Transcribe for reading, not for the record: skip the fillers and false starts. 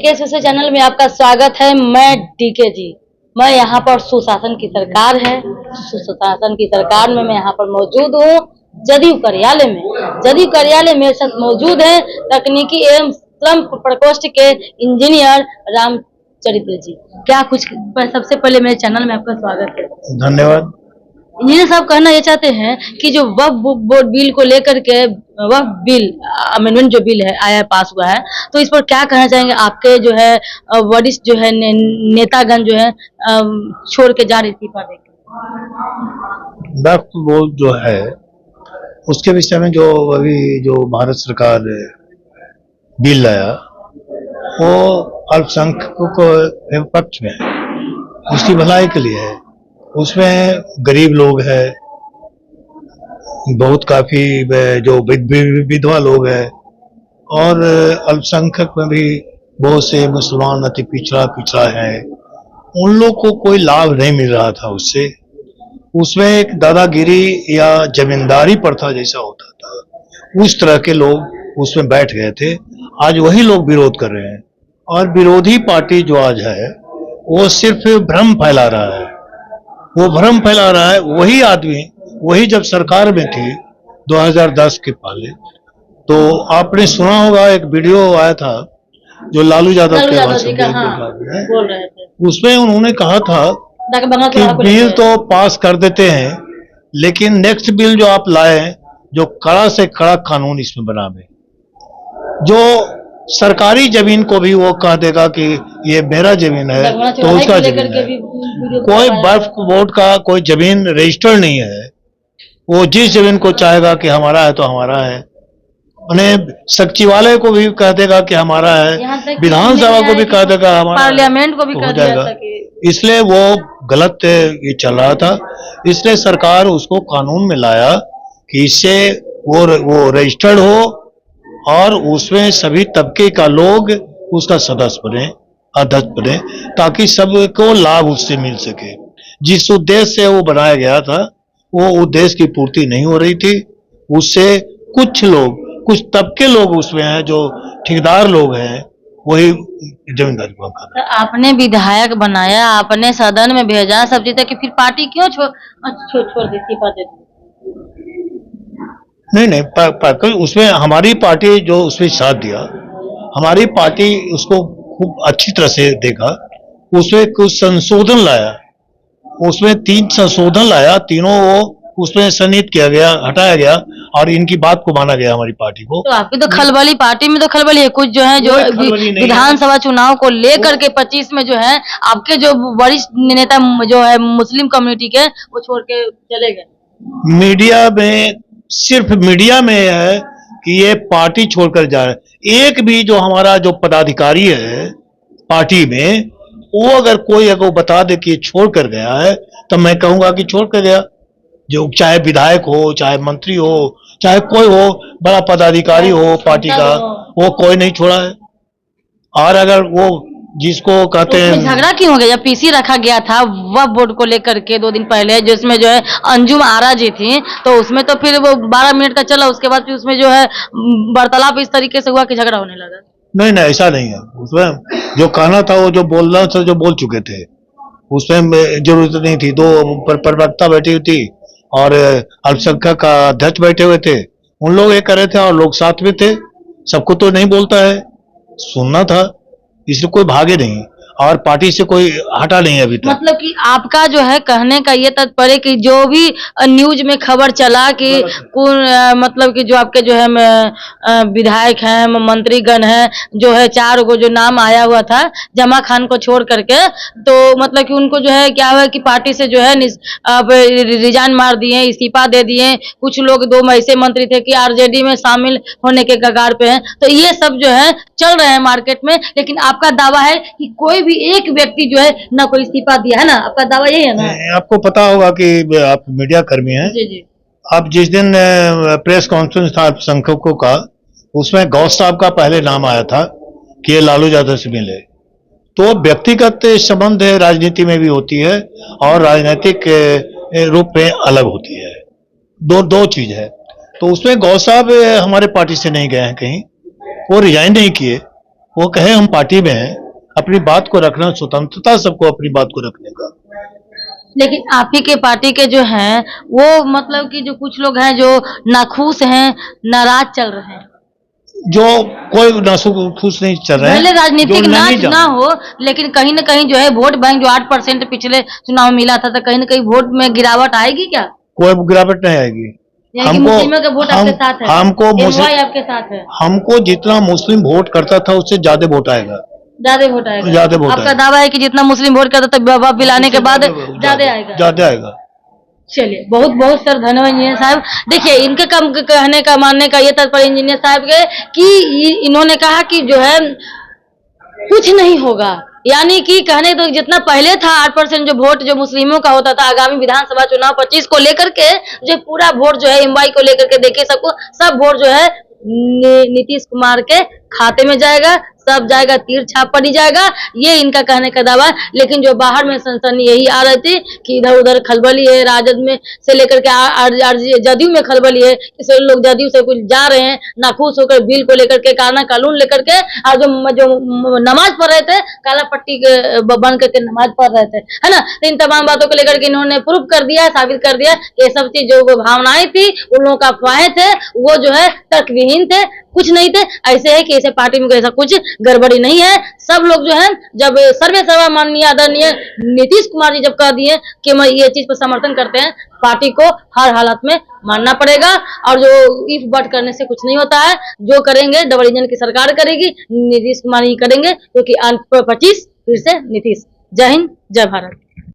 DK channel में आपका स्वागत है। मैं डीके जी। मैं यहाँ पर सुशासन की सरकार है, सुशासन की सरकार में मैं यहाँ पर मौजूद हूँ। जदयू कार्यालय मेरे साथ मौजूद है तकनीकी एवं श्रम प्रकोष्ठ के इंजीनियर रामचरित्र जी। क्या कुछ सबसे पहले मेरे चैनल में आपका स्वागत है। धन्यवाद। इंजीनियर साहब कहना ये चाहते हैं कि जो वक्फ बोर्ड बिल को लेकर के वक्फ बिल अमेंडमेंट जो बिल है आया पास हुआ है, तो इस पर क्या कहना चाहेंगे? आपके जो है वरिष्ठ जो है नेतागण जो है छोड़ के जा रहे इस्तीफा देकर। वक्फ बोर्ड जो है उसके विषय में जो अभी जो भारत सरकार बिल लाया वो अल्पसंख्यकों के पक्ष में है, उसकी भलाई के लिए है। उसमें गरीब लोग हैं, बहुत काफी जो विधवा लोग हैं, और अल्पसंख्यक में भी बहुत से मुसलमान अति पिछड़ा है। उन लोग को कोई लाभ नहीं मिल रहा था उसमें एक दादागिरी या जमींदारी प्रथा जैसा होता था, उस तरह के लोग उसमें बैठ गए थे। आज वही लोग विरोध कर रहे हैं, और विरोधी पार्टी जो आज है वो सिर्फ भ्रम फैला रहा है। वही आदमी, वही जब सरकार में थी 2010 के पहले, तो आपने सुना होगा एक वीडियो आया था जो लालू यादव के बोल रहे थे। उसमें उन्होंने कहा था कि बिल तो पास कर देते हैं, लेकिन नेक्स्ट बिल जो आप लाए जो कड़ा से कड़ा कानून इसमें बनावे, जो सरकारी जमीन को भी वो कह देगा कि ये मेरा जमीन है तो उसका जमीन है। कोई वक्फ बोर्ड का कोई जमीन रजिस्टर्ड नहीं है। वो जिस जमीन को चाहेगा कि हमारा है तो हमारा है, उन्हें सचिवालय को भी कह देगा कि हमारा है, विधानसभा को भी कह देगा हमारा, पार्लियामेंट को भी कह जाएगा। इसलिए वो गलत ये चल रहा था। इसलिए सरकार उसको कानून में लाया कि इससे वो रजिस्टर्ड हो और उसमें सभी तबके का लोग उसका सदस्य बने, अध्यक्ष बने, ताकि सबको लाभ उससे मिल सके। जिस उद्देश्य से वो बनाया गया था वो उद्देश्य की पूर्ति नहीं हो रही थी। उससे कुछ तबके लोग उसमें हैं, जो ठेकेदार लोग हैं, वही जमींदारी को कर रहे हैं। आपने विधायक बनाया, आपने सदन में भेजा, सब चीजें, कि फिर पार्टी क्यों छोड़ दी इस्तीफा दे दी? नहीं, उसमें हमारी पार्टी जो उसमें साथ दिया, हमारी पार्टी उसको खूब अच्छी तरह से देखा। उसमें कुछ संशोधन लाया, उसमें 3 संशोधन लाया, तीनों वो उसमें सन्निहित किया गया, हटाया गया, और इनकी बात को माना गया हमारी पार्टी को। तो आपकी तो खलबली, पार्टी में तो खलबली है। कुछ जो है जो विधानसभा चुनाव को लेकर के 25 में जो है आपके जो वरिष्ठ नेता जो है मुस्लिम कम्युनिटी के, वो छोड़ के चले गए। मीडिया में, सिर्फ मीडिया में है कि ये पार्टी छोड़कर जा रहा है। एक भी जो हमारा जो पदाधिकारी है पार्टी में, वो अगर कोई बता दे कि ये छोड़ कर गया है, तो मैं कहूंगा कि छोड़ कर गया। जो चाहे विधायक हो, चाहे मंत्री हो, चाहे कोई हो, बड़ा पदाधिकारी हो पार्टी का, वो कोई नहीं छोड़ा है। और अगर वो जिसको कहते हैं, झगड़ा क्यों हो गया? जब पीसी रखा गया था वक्फ बोर्ड को लेकर के 2 दिन पहले, जिसमें जो है अंजुम आरा जी थी, तो उसमें तो फिर वो 12 मिनट का चला, उसके बाद फिर उसमें जो है वार्तालाप इस तरीके से हुआ कि झगड़ा होने लगा। नहीं, ऐसा नहीं है। उसमें जो कहना था, वो जो बोलना था, जो बोल चुके थे, उसमें जरूरत नहीं थी। 2 प्रवक्ता बैठी हुई थी और अल्पसंख्यक का अध्यक्ष बैठे हुए थे, उन लोग ये कर रहे थे और लोग साथ में थे। सबको तो नहीं बोलता है, सुनना था, इसलिए कोई भागे नहीं, और पार्टी से कोई हटा नहीं अभी तक। मतलब कि आपका जो है कहने का ये तात्पर्य कि जो भी न्यूज में खबर चला कि मतलब कि जो आपके जो है विधायक हैं, मंत्रीगण हैं, जो है 4 को जो नाम आया हुआ था जमा खान को छोड़ करके, तो मतलब कि उनको जो है क्या हुआ कि पार्टी से जो है रिजाइन मार दिए, इस्तीफा दे दिए। कुछ लोग 2 ऐसे मंत्री थे कि आरजेडी में शामिल होने के कगार पे हैं। तो ये सब जो है चल रहे हैं मार्केट में, लेकिन आपका दावा है कि कोई भी एक व्यक्ति जो है ना कोई इस्तीफा दिया है ना? आपका दावा यही है ना? आपको पता होगा कि आप मीडिया कर्मी हैं। जी जी। आप जिस दिन प्रेस कॉन्फ्रेंस था अल्पसंख्यकों का, उसमें गौस साहब का पहले नाम आया था कि ये लालू यादव से मिले। तो व्यक्तिगत संबंध राजनीति में भी होती है और राजनीतिक रूप में अलग होती है, दो चीज है। तो उसमें गौस साहब हमारे पार्टी से नहीं गए हैं कहीं, वो रिजाइन नहीं किए, वो कहे हम पार्टी में हैं, अपनी बात को रखना, स्वतंत्रता सबको अपनी बात को रखने का। लेकिन आप ही के पार्टी के जो हैं वो मतलब कि जो कुछ लोग हैं जो नाखुश हैं, नाराज चल रहे हैं। जो कोई खुश नहीं चल रहे हैं, भले राजनीतिक जो नाच नहीं ना जान- हो, लेकिन कहीं ना कहीं जो है वोट बैंक जो 8% पिछले चुनाव में मिला था, तो कहीं ना कहीं वोट में गिरावट आएगी क्या? कोई गिरावट नहीं आएगी। यानी कि मुस्लिमों का वोट आपके साथ है, हमको MY आपके साथ है, हमको जितना मुस्लिम वोट करता था उससे ज्यादा वोट आएगा। ज्यादा वोट आएगा। ज्यादा वोट आपका आएगा। दावा है कि जितना मुस्लिम वोट करता था बाबा पिलाने के बाद ज्यादा आएगा। ज्यादा आएगा। चलिए, बहुत बहुत सर धन्यवाद इंजीनियर साहब। देखिए, इनके कम कहने का मानने का ये तात्पर्य इंजीनियर साहब के कि इन्होंने कहा कि जो है कुछ नहीं होगा, यानी कि कहने तो जितना पहले था 8% जो वोट जो मुस्लिमों का होता था, आगामी विधानसभा चुनाव 25 को लेकर के जो पूरा वोट जो है MY को लेकर के देखिए सबको सब वोट जो है नीतीश कुमार के खाते में जाएगा, सब जाएगा, तीर छाप पड़ी जाएगा, ये इनका कहने का दावा। लेकिन जो बाहर में सनसनी यही आ रही थी कि इधर उधर खलबली है, राजद में से लेकर के जदयू में खलबली है, इसे लोग जदयू से कुछ जा रहे हैं नाखुश होकर बिल को लेकर के, कानून लेकर के, और जो नमाज पढ़ रहे थे काला पट्टी बन करके नमाज पढ़ रहे थे, है ना। तो इन तमाम बातों को लेकर के इन्होंने प्रूफ कर दिया, साबित कर दिया कि ये सब चीज जो भावनाएं थी, उन लोगों का अफवाहें थे, वो जो है तर्कविहीन थे, कुछ नहीं थे। ऐसे है कि ऐसे पार्टी में ऐसा कुछ गड़बड़ी नहीं है। सब लोग जो है जब सर्वे सर्वा माननीय आदरणीय नीतीश कुमार जी जब कह दिए कि हम ये चीज पर समर्थन करते हैं, पार्टी को हर हालत में मानना पड़ेगा। और जो इफ बट करने से कुछ नहीं होता है, जो करेंगे डबल इंजन की सरकार करेगी, नीतीश कुमार जी करेंगे, क्योंकि 25 फिर से नीतीश। जय हिंद, जय भारत।